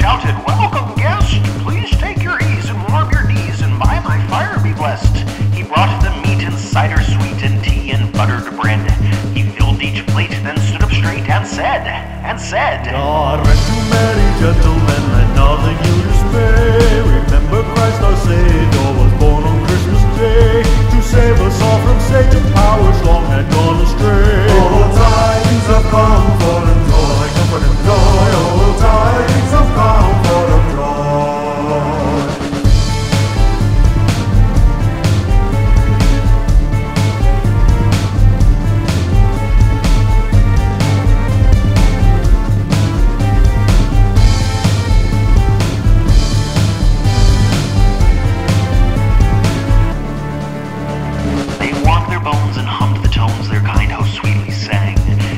shouted, "Welcome, guest! Please take your ease and warm your knees, and by my fire be blessed." He brought them meat and cider sweet, and tea and buttered bread. He filled each plate, then stood up straight and said, God rest you merry gentlemen, let nothing you dismay. Remember Christ our Savior was born on Christmas Day, to save us all from Satan's powers long had gone astray. Oh, tidings of comfort and joy, comfort and joy. Oh, tidings of comfort and joy. bones and hummed the tones their kind host sweetly sang.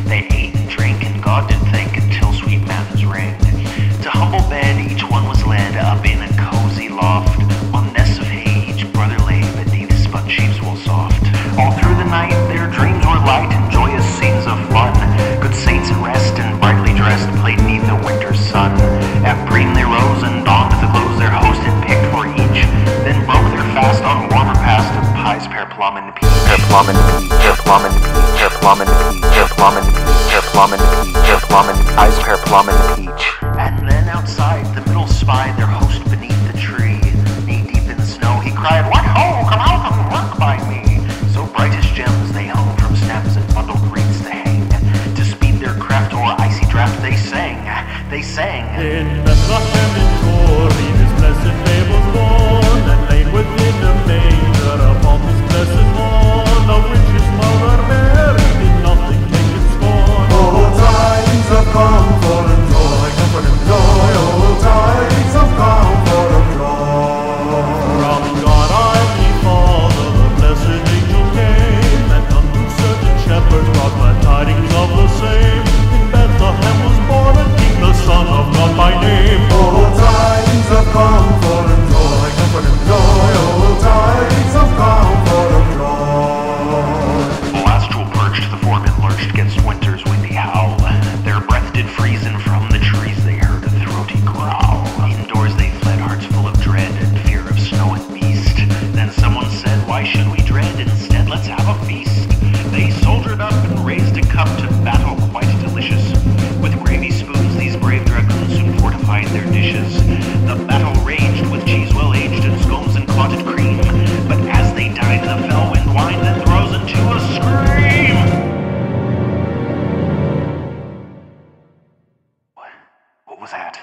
They ate and drank and God did thank until sweet matins rang. To humble bed each one was led up in a cozy loft. On nests of hay each brother lay beneath sponge sheets wool soft. All through the night their dreams were light and joyous scenes of fun. Good saints at rest and brightly dressed played neath the winter's sun. At preem they rose and donned the clothes their host had picked for each. Then broke their fast on warmer past of pies, pear, plum, and peach. Pear, plum, and peach. Pear, plum, and peach. Pear, plum, and peach. Pear, plum, and peach. Pear, plum, and peach. Pear, plum, and pies, pear, plum, and peach. And then outside the middle spied their host beneath the tree. Knee deep in the snow he cried, "What ho! Come out and work by me!" So bright as gems they hung from snaps and bundled wreaths to hang. To speed their craft o'er icy draft they sang. In Bethlehem in glory this blessed babe was born, and laid within a manger upon this blessed lawn. Of which his mother Mary did nothing take its scorn. Oh, tidings of comfort and joy, comfort and joy. Oh, tidings of comfort and joy. From God our Father the blessed angel came, and unto certain shepherds brought the tidings of the same. In Bethlehem was born a King, the Son of God by name. Oh, tidings of comfort and joy, comfort and joy. Oh, tidings of comfort and joy. The last jewel perched, the foreman lurched against winter's windy howl. Their breath did freeze, and from the trees they heard a throaty growl. Indoors they fled, hearts full of dread and fear of snow and beast. Then someone said, "Why should we dread? Instead, let's have a feast." They soldiered up and raised a cup to battle quite delicious. With gravy spoons these brave dragoons soon fortified their dishes. The battle raged with cheese well aged and scones and clotted cream. But as they dined the fell wind whined and throws into a scream. What was that?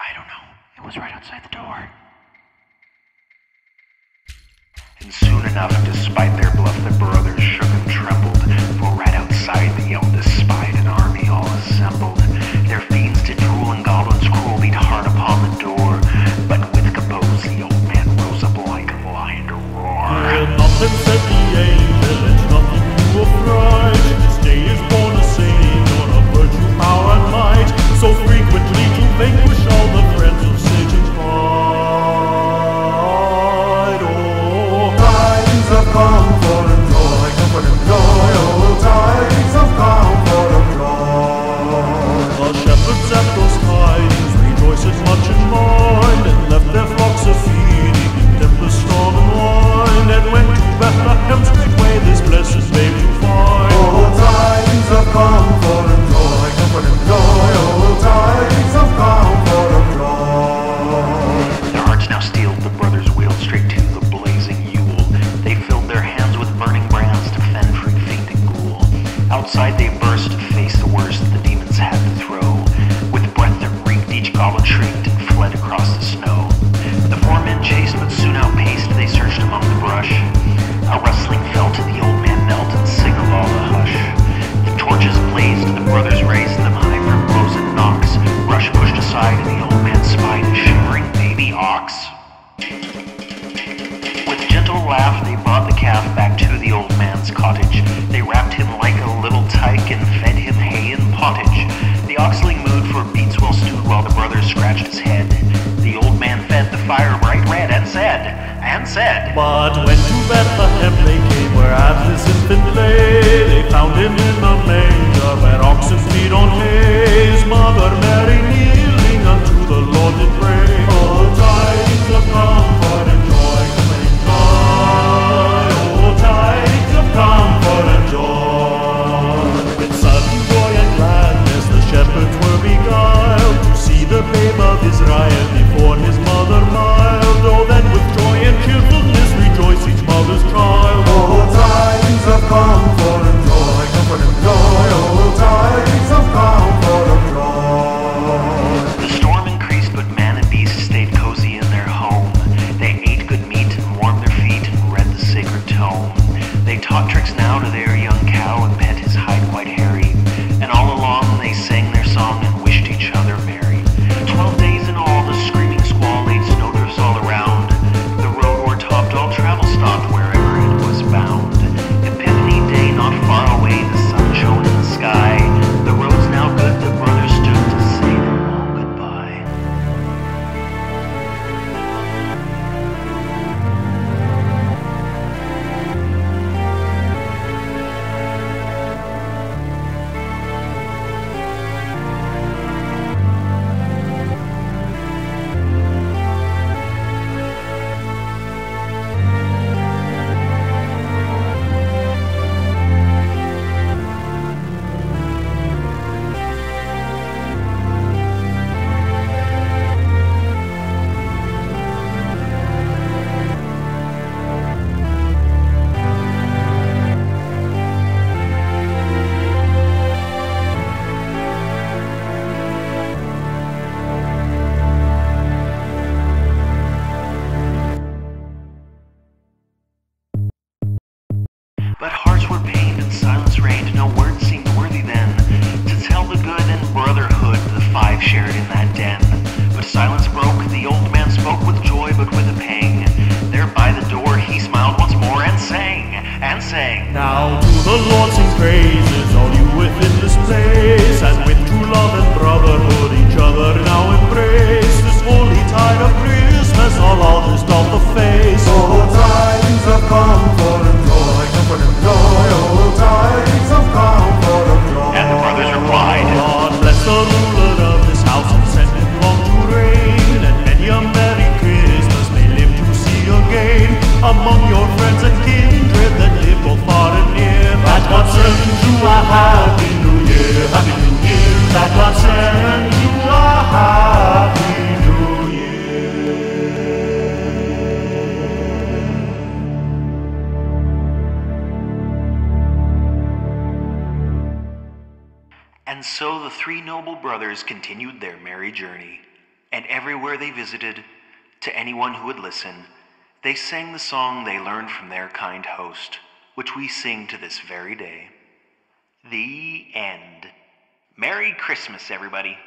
I don't know. It was right outside the door. And soon enough, despite their bluff, the brothers shook and trembled. For right outside the eldest spied an army all assembled. Their fiends did drool and goblins cruel beat hard upon the door. But with compose the old man rose up like a lion to roar. Fear nothing, said the angel, it's nothing to affright. This day is born a Savior of virtue, power, and might, so frequently to vanquish all the friends of Satan's pride. Oh, tidings of comfort and joy, comfort and joy. Oh, tidings of comfort and joy. The shepherds at those tidings rejoiced much in mind, and left their flocks a feeding in tempest, storm, and wine, and went to Bethlehem straightway this blessed babe to find. Oh, tidings of comfort and joy, comfort and joy. Oh, tidings of comfort and joy. Their hearts now steeled, the brothers wheeled straight to the blazing Yule. They filled their hands with burning brands to fend from fainting ghoul. Outside they burst to face the worst the demons had to throw. With breath that reeked, each goblin shrieked and fled across the snow. The four men chased, but soon outpaced, they searched among the brush. A rustling fell to the old man knelt and signaled all the hush. The torches blazed, the brothers raised them high for blows and knocks. Rush pushed aside, and the old man spied a shivering baby ox. With gentle laugh they brought the calf back to the old man's cottage. They wrapped him like a little tyke and fed him hay and pottage. The oxling mooed for beets well stewed while the brothers scratched his head. The old man fed the fire bright red and said, But when to Bethlehem they came, whereas this infant lay, they found him in a manger where oxen feed on hay. His mother Mary kneeling unto the Lord. silence broke. The old man spoke with joy, but with a pang. There by the door he smiled once more and sang, and sang. Now to the Lord sing praises, all you within this place, and with true love and brotherhood each other now embrace. This holy tide of Christmas all others doff the face. Oh, tidings of comfort and joy, comfort and joy. Oh, tidings of comfort and joy. And the brothers replied, God bless the ruler of this house and send him long to reign, and many a merry Christmas may live to see again. Among your friends and kindred that live both far and near, that God send you a happy new year, happy new year. That God send you a happy new year. And so the three noble brothers continued their merry journey, and everywhere they visited, to anyone who would listen, they sang the song they learned from their kind host, which we sing to this very day. The end. Merry Christmas, everybody.